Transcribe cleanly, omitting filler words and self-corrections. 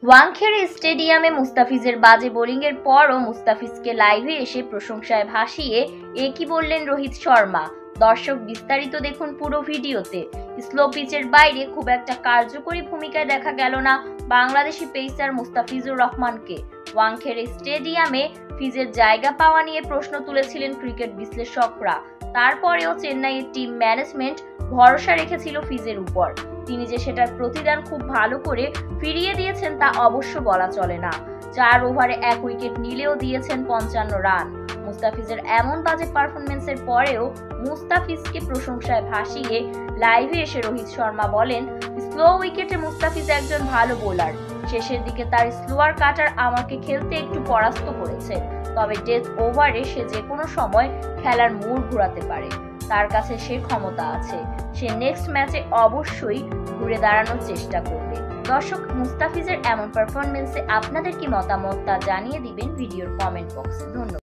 ওয়াংখেড়ে স্টেডিয়ামে মুস্তাফিজের বাজে বোলিংয়ের পরও মুস্তাফিজকে লাইভে এসে প্রশংসায় ভাসিয়ে একই বললেন রোহিত শর্মা। দর্শক বিস্তারিত দেখুন পুরো ভিডিওতে। স্লো পিচের বাইরে খুব একটা কার্যকরী ভূমিকায় দেখা গেল না বাংলাদেশি পেসার মুস্তাফিজুর রহমানকে। ওয়াংখেড়ে স্টেডিয়ামে ফিজের জায়গা পাওয়া নিয়ে প্রশ্ন তুলেছিলেন ক্রিকেট বিশ্লেষকরা। তারপরেও চেন্নাইয়ের টিম ম্যানেজমেন্ট ভরসা রেখেছিল ফিজের উপর। তিনি যে সেটার প্রতিদান খুব ভালো করে ফিরিয়ে দিয়েছেন তা অবশ্য বলা চলে না। 4 ওভারে 1 উইকেট নিলেও দিয়েছেন 55 রান। মুস্তাফিজের এমন বাজে পারফরমেন্সের পরেও মুস্তাফিজকে প্রশংসায় ভাসিয়ে লাইভে এসে রোহিত শর্মা বলেন, স্লো উইকেটে মুস্তাফিজ একজন ভালো বোলার। শেষের দিকে তার স্লোয়ার কাটার আমাকে খেলতে একটু পরাস্ত করেছে, তবে ডেথ ওভারে সে যে কোনো সময় খেলার মোড় ঘোরাতে পারে। তার কাছে সে ক্ষমতা আছে, সে নেক্সট ম্যাচে অবশ্যই ঘুরে দাঁড়ানোর চেষ্টা করবে। দর্শক, মুস্তাফিজের এমন পারফরমেন্সে আপনাদের কি মতামত তা জানিয়ে দিবেন ভিডিওর কমেন্ট বক্সে। ধন্যবাদ।